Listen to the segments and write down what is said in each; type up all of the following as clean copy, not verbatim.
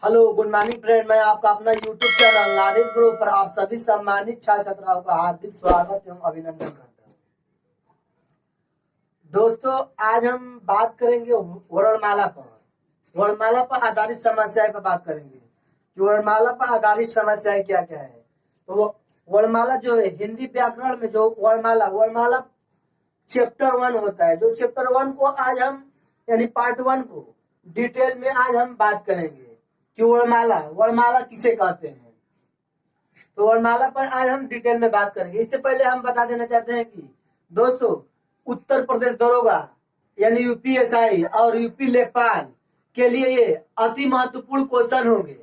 Hello good morning friend, मैं आपका अपना यूट्यूब चैनल नॉलेज ग्रुप पर आप सभी सम्मानित छात्र छात्राओं का हार्दिक स्वागत एवं अभिनंदन करता हूँ। दोस्तों, आज हम बात करेंगे वर्णमाला पर आधारित समस्याएं पर बात करेंगे कि वर्णमाला पर आधारित समस्याएं क्या क्या है। तो वो वर्णमाला जो है, हिंदी व्याकरण में जो वर्णमाला चैप्टर 1 होता है। जो चैप्टर 1 को आज हम यानी पार्ट 1 को डिटेल में आज हम बात करेंगे कि वर्णमाला किसे कहते हैं। तो वर्णमाला पर आज हम डिटेल में बात करेंगे। इससे पहले हम बता देना चाहते हैं कि दोस्तों, उत्तर प्रदेश दरोगा यानी यूपीएसआई और यूपी लेखपाल के लिए ये अति महत्वपूर्ण क्वेश्चन होंगे।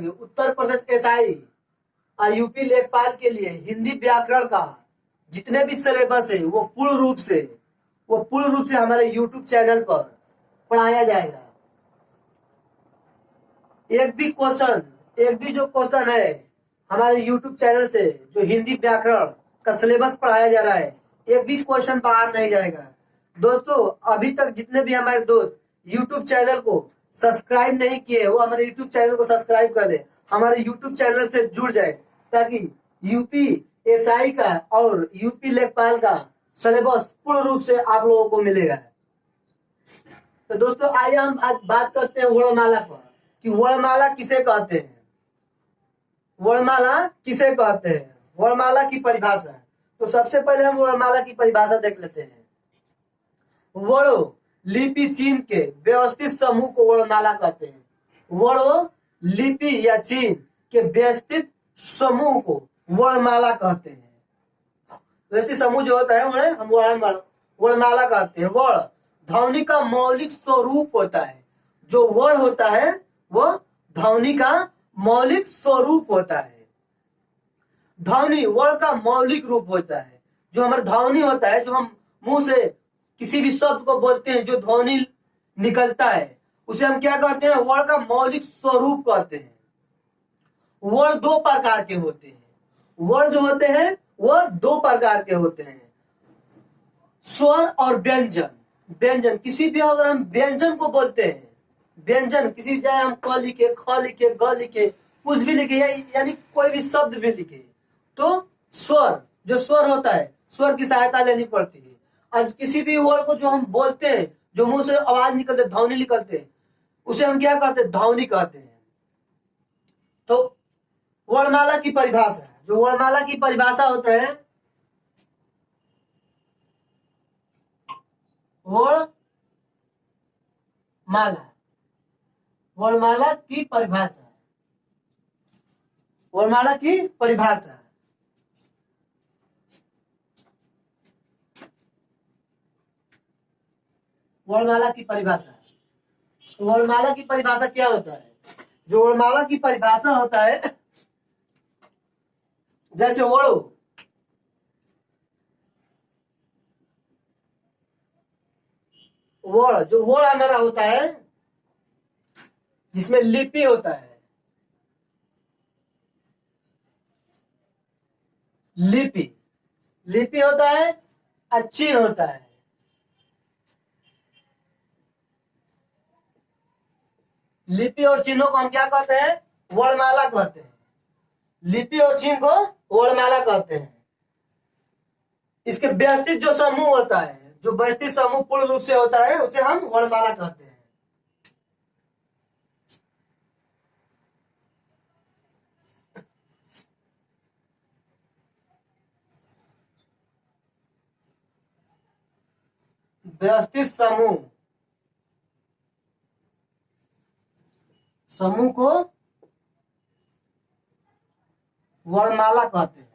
उत्तर प्रदेश एसआई और यूपी लेखपाल के लिए हिंदी व्याकरण का जितने भी सिलेबस है वो पूर्ण रूप से हमारे यूट्यूब चैनल पर पढ़ाया जाएगा। एक भी जो क्वेश्चन है हमारे YouTube चैनल से जो हिंदी व्याकरण का सिलेबस पढ़ाया जा रहा है, एक भी क्वेश्चन बाहर नहीं जाएगा। दोस्तों, अभी तक जितने भी हमारे दोस्त YouTube चैनल को सब्सक्राइब नहीं किए वो हमारे YouTube चैनल को सब्सक्राइब कर ले, हमारे YouTube चैनल से जुड़ जाए ताकि यूपी एसआई का और यूपी लेखपाल का सिलेबस पूर्ण रूप से आप लोगों को मिलेगा। तो दोस्तों, आइए हम आज बात करते हैं वर्णमाला पर कि वर्णमाला किसे कहते हैं। वर्णमाला की परिभाषा। तो सबसे पहले हम वर्णमाला की परिभाषा देख लेते हैं। वर्णों, लिपि, चिन्ह के व्यवस्थित समूह को वर्णमाला कहते हैं। वर्णों, लिपि या चिन्ह के व्यवस्थित समूह को वर्णमाला कहते हैं। व्यवस्थित समूह जो होता है उन्हें हम वर्णमाला कहते हैं। वर्ण ध्वनि का मौलिक स्वरूप होता है। जो वर्ण होता है वो ध्वनि का मौलिक स्वरूप होता है। ध्वनि वर्ण का मौलिक रूप होता है। जो हमारा ध्वनि होता है, जो हम मुंह से किसी भी शब्द को बोलते हैं, जो ध्वनि निकलता है उसे हम क्या कहते हैं? वर्ण का मौलिक स्वरूप कहते हैं। वर्ण दो प्रकार के होते हैं। वर्ण जो होते हैं वह दो प्रकार के होते हैं, स्वर और व्यंजन। किसी भी अगर हम व्यंजन को बोलते हैं, व्यंजन किसी चाहे हम क लिखे, ख लिखे, ग लिखे, कुछ भी लिखे यानी कोई भी शब्द भी लिखे, तो स्वर होता है, स्वर की सहायता लेनी पड़ती है। आज किसी भी वर्ड को जो हम बोलते हैं, जो मुंह से आवाज निकलते, ध्वनि निकलते हैं, उसे हम क्या कहते हैं? ध्वनि कहते हैं। तो वर्णमाला की परिभाषा, जो वर्णमाला की परिभाषा होता है, वर्णमाला की परिभाषा। वर्णमाला की परिभाषा क्या होता है? जो वर्णमाला की परिभाषा होता है, जैसे जो वर्ण हमारा होता है जिसमें लिपि होता है, लिपि होता है और चिन्ह होता है। लिपि और चिन्हों को हम क्या कहते हैं? वर्णमाला कहते हैं। लिपि और चिन्ह को वर्णमाला कहते हैं। इसके व्यवस्थित जो समूह होता है, जो व्यवस्थित समूह पूर्ण रूप से होता है, उसे हम वर्णमाला कहते हैं। व्यवस्थित समूह को वर्णमाला कहते हैं।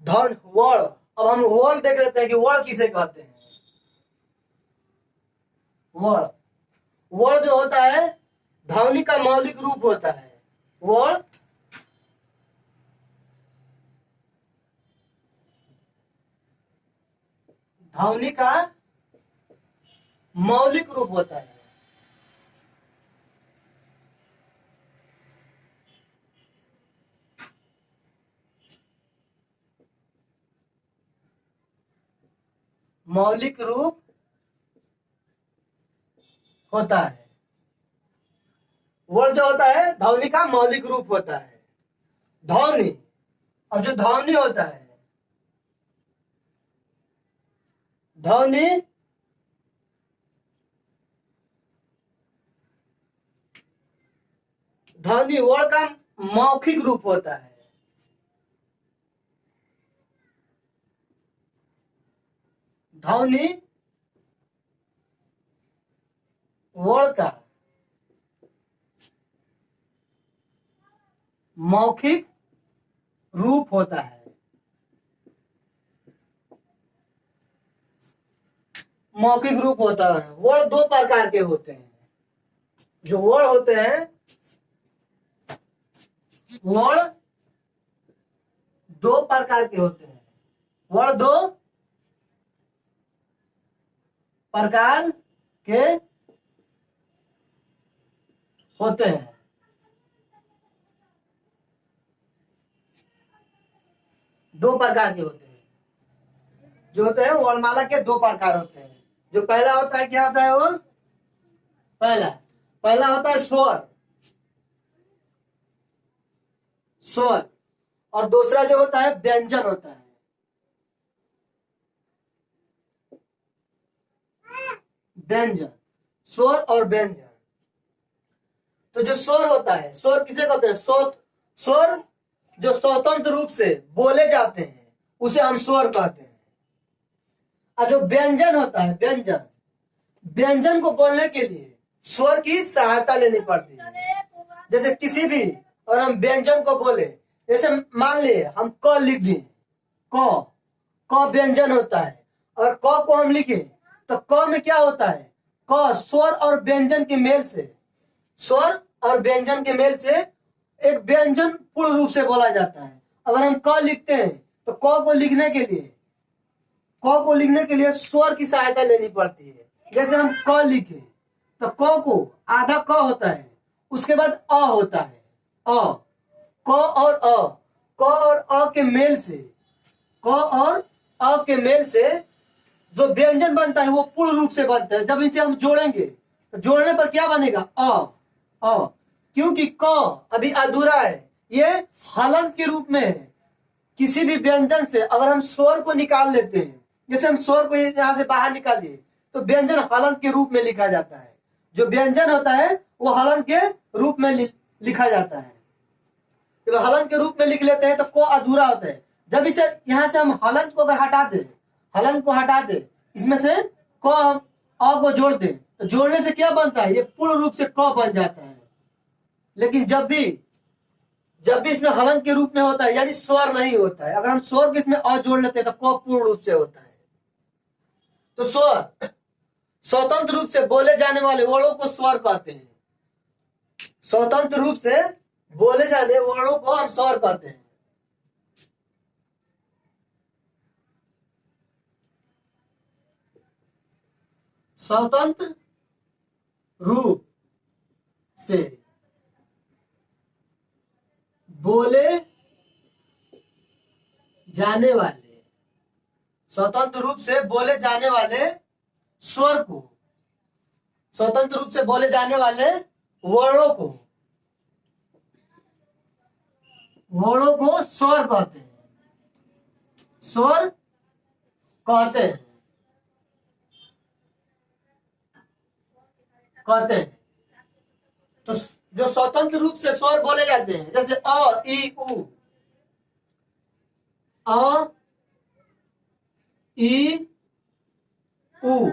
वर्ण, अब हम वर्ण देख लेते हैं कि वर्ण किसे कहते हैं। वर्ण जो होता है ध्वनि का मौलिक रूप होता है। वर्ण ध्वनि का मौलिक रूप होता है। मौलिक रूप होता है। वर्ण जो होता है ध्वनि का मौलिक रूप होता है। ध्वनि, और जो ध्वनि होता है, ध्वनि ध्वनि वर्ण का मौखिक रूप होता है। ध्वनि वर्ण का मौखिक रूप होता है। मौखिक रूप होता है। वर्ण दो प्रकार के होते हैं। जो वर्ण होते हैं, वर्ण दो प्रकार के होते हैं। वर्ण दो प्रकार के होते हैं। दो प्रकार के होते हैं। जो होते हैं वर्णमाला के दो प्रकार होते हैं। जो पहला होता है, क्या होता है वो? पहला होता है स्वर। स्वर। और दूसरा जो होता है व्यंजन होता है। व्यंजन, स्वर और व्यंजन। तो जो स्वर होता है, स्वर किसे कहते हैं? स्वर जो स्वतंत्र रूप से बोले जाते हैं उसे हम स्वर कहते हैं। और जो व्यंजन होता है, व्यंजन, व्यंजन को बोलने के लिए स्वर की सहायता लेनी पड़ती है। जैसे किसी भी, और हम व्यंजन को बोले, जैसे मान लिए हम क लिख दें, क व्यंजन होता है, और क को हम लिखे तो क में क्या होता है? क स्वर और व्यंजन के मेल से, स्वर और व्यंजन के मेल से एक व्यंजन पूर्ण रूप से बोला जाता है। अगर हम क लिखते हैं तो क को लिखने के लिए स्वर की सहायता लेनी पड़ती है। जैसे हम क लिखे तो क को आधा क होता है, उसके बाद अ होता है, अ, क और अ, क और अ के मेल से, क और अ के मेल से जो व्यंजन बनता है वो पूर्ण रूप से बनता है। जब इसे हम जोड़ेंगे तो जोड़ने पर क्या बनेगा? अ। क्योंकि क अभी अधूरा है, ये हलंत के रूप में है। किसी भी व्यंजन से अगर हम स्वर को निकाल लेते हैं, जैसे हम स्वर को यहां से बाहर निकालिए तो व्यंजन हलंत के रूप में लिखा जाता है। जो व्यंजन होता है वो हलंत के रूप में लिखा जाता है। जब हलंत के रूप में लिख लेते हैं तो को अधूरा होता है। जब इसे यहां से हम हलंत को अगर हटा दे, इसमें से क हम अ को जोड़ दें तो जोड़ने से क्या बनता है? ये पूर्ण रूप से क बन जाता है। लेकिन जब भी इसमें हलंत के रूप में होता है, यानी स्वर नहीं होता है, अगर हम स्वर के इसमें अ जोड़ लेते हैं तो क पूर्ण रूप से होता है। तो स्वर स्वतंत्र रूप से बोले जाने वाले वर्णों को स्वर कहते हैं। स्वतंत्र रूप से बोले जाने वर्णों को हम स्वर कहते हैं। स्वतंत्र रूप से बोले जाने वाले, स्वतंत्र रूप से बोले जाने वाले स्वर को, स्वतंत्र रूप से बोले जाने वाले वर्णों को स्वर कहते हैं। स्वर कहते हैं। तो जो स्वतंत्र रूप से स्वर बोले जाते हैं, जैसे अ, ई, उ, अ, ई, उ,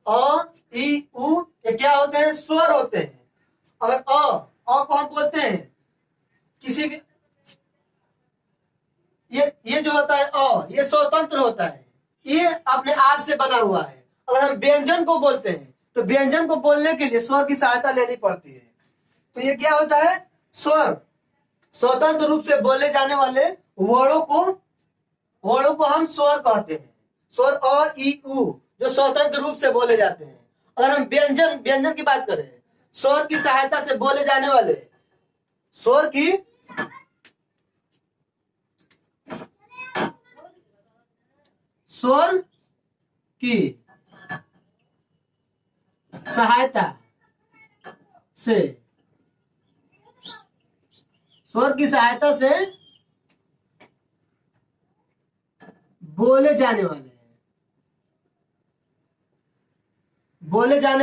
अ, ई, उ, ये क्या होते हैं? स्वर होते हैं। अगर अ को हम बोलते हैं किसी भी, ये जो होता है ये स्वतंत्र होता है, ये अपने आप से बना हुआ है। अगर हम व्यंजन को बोलते हैं तो व्यंजन को बोलने के लिए स्वर की सहायता लेनी पड़ती है। तो ये क्या होता है? स्वर स्वतंत्र रूप से बोले जाने वाले वर्णों को हम स्वर कहते हैं। स्वर अ, ई, उ जो स्वतंत्र रूप से बोले जाते हैं। अगर हम व्यंजन की बात करें, स्वर की सहायता से बोले जाने वाले, स्वर की की सहायता से, स्वर की सहायता से बोले जाने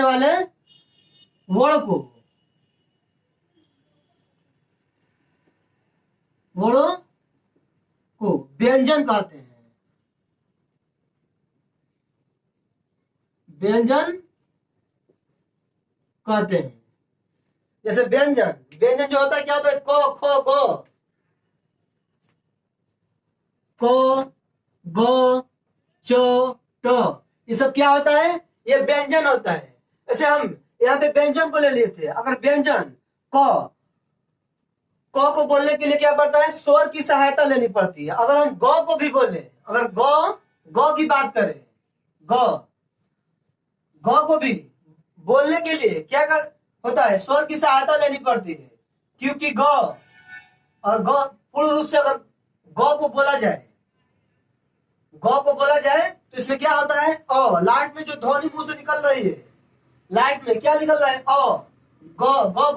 वाले वर्णों को व्यंजन कहते हैं। व्यंजन कहते हैं। जैसे व्यंजन जो होता है क्या होता है, क ख ग च ट, ये सब क्या होता है, ये व्यंजन होता है। ऐसे हम यहाँ पे व्यंजन को ले लिए थे। अगर व्यंजन क को बोलने के लिए क्या पड़ता है, स्वर की सहायता लेनी पड़ती है। अगर हम ग को भी बोले, अगर ग की बात करें, ग को भी बोलने के लिए क्या होता है, स्वर की सहायता लेनी पड़ती है। क्योंकि ग और ग पूर्ण रूप से अगर ग को बोला जाए तो इसमें क्या होता है, अ। लाइट में जो ध्वनि मुंह से निकल रही है, लाइट में क्या निकल रहा है, अ। ग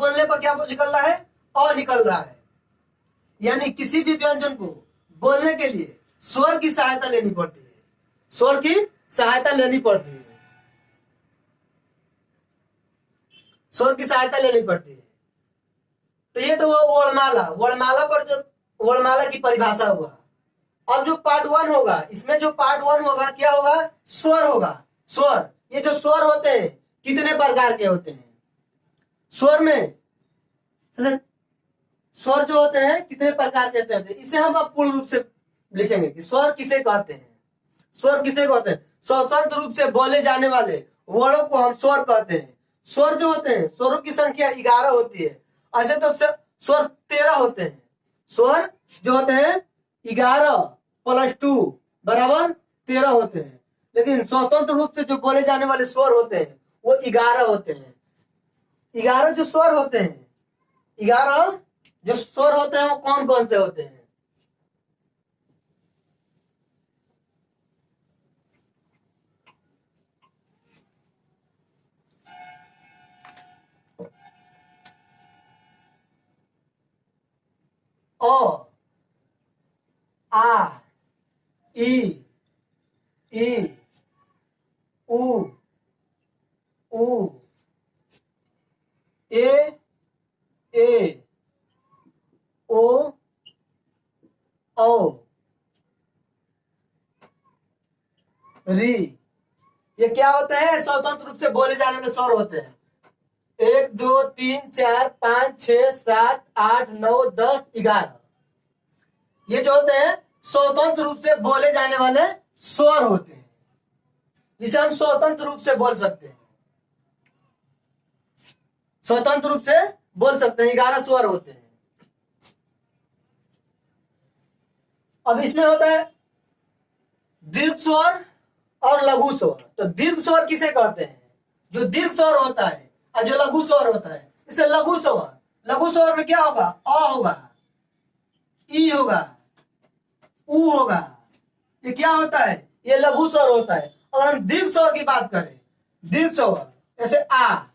बोलने पर क्या निकल रहा है, अ निकल रहा है। यानी किसी भी व्यंजन को बोलने के लिए स्वर की सहायता लेनी पड़ती है। स्वर की सहायता लेनी पड़ती है। स्वर की सहायता लेनी पड़ती है। तो ये तो वो वर्णमाला पर जो वर्णमाला की परिभाषा हुआ। अब जो पार्ट 1 होगा, इसमें जो पार्ट 1 होगा क्या होगा, स्वर होगा। स्वर, ये जो स्वर होते हैं कितने प्रकार के होते हैं, स्वर में स्वर जो होते हैं कितने प्रकार के होते हैं, इसे हम अब पूर्ण रूप से लिखेंगे कि स्वर किसे कहते हैं। स्वर किसे कहते हैं, स्वतंत्र रूप से बोले जाने वाले वर्णों को हम स्वर कहते हैं। स्वर जो होते हैं, स्वरों की संख्या 11 होती है। ऐसे तो स्वर 13 होते हैं। स्वर जो होते हैं 11 + 2 = 13 होते हैं। लेकिन स्वतंत्र रूप से जो बोले जाने वाले स्वर होते हैं वो 11 होते हैं। 11 जो स्वर होते हैं, 11 जो स्वर होते हैं वो कौन कौन से होते हैं, अ, आ, ई, उ, ए, ओ, औ, री। ये क्या होते हैं, स्वतंत्र रूप से बोले जाने वाले स्वर होते हैं। 1 2 3 4 5 6 7 8 9 10 11, ये जो होते हैं स्वतंत्र रूप से बोले जाने वाले स्वर होते हैं, जिसे हम स्वतंत्र रूप से बोल सकते हैं। स्वतंत्र रूप से बोल सकते हैं, 11 स्वर होते हैं। अब इसमें होता है दीर्घ स्वर और लघु स्वर। तो दीर्घ स्वर किसे कहते हैं, जो दीर्घ स्वर होता है और जो लघु स्वर होता है, इसे लघु स्वर। लघु स्वर में क्या होगा, अ होगा, ई होगा, उ होगा। ये क्या होता है, ये लघु स्वर होता है। अगर हम दीर्घ स्वर की बात करें, दीर्घ स्वर जैसे आ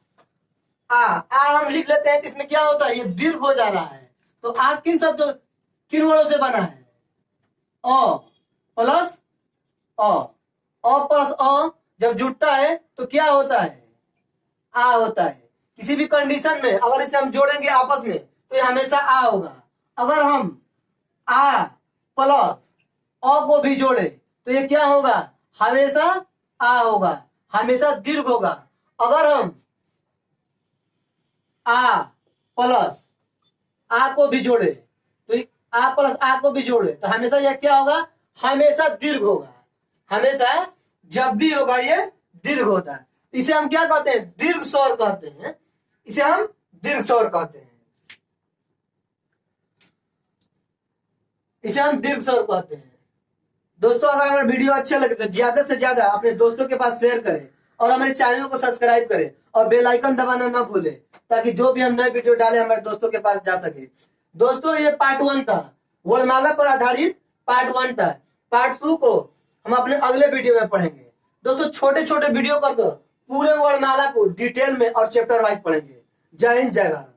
हम लिख लेते हैं, इसमें क्या होता है, ये दीर्घ हो जा रहा है। तो आ किन शब्दों, किन वर्णों से बना है, अ प्लस अ जब जुड़ता है तो क्या होता है, आ होता है। किसी भी कंडीशन में अगर इसे हम जोड़ेंगे आपस में तो ये हमेशा आ होगा। अगर हम आ प्लस अ को भी जोड़े तो ये क्या होगा, हमेशा आ होगा, हमेशा दीर्घ होगा। अगर हम आ प्लस आ को भी जोड़े तो आ प्लस आ को भी जोड़े तो हमेशा यह क्या होगा, हमेशा दीर्घ होगा। हमेशा जब भी होगा ये दीर्घ होता है। इसे हम क्या कहते हैं, दीर्घ स्वर कहते हैं। इसे हम दीर्घ स्वर कहते हैं। इसे हम दीर्घ स्वर कहते हैं। दोस्तों, अगर हमारा वीडियो अच्छा लगे तो ज्यादा से ज्यादा अपने दोस्तों के पास शेयर करें और हमारे चैनल को सब्सक्राइब करें और बेल आइकन दबाना ना भूलें, ताकि जो भी हम नए वीडियो डालें हमारे दोस्तों के पास जा सके। दोस्तों, ये पार्ट 1 था, वर्णमाला पर आधारित पार्ट 1 था। पार्ट 2 को हम अपने अगले वीडियो में पढ़ेंगे। दोस्तों छोटे छोटे वीडियो कर दो, पूरे वर्णमाला को डिटेल में और चैप्टर वाइज पढ़ेंगे। जय हिंद, जय भारत।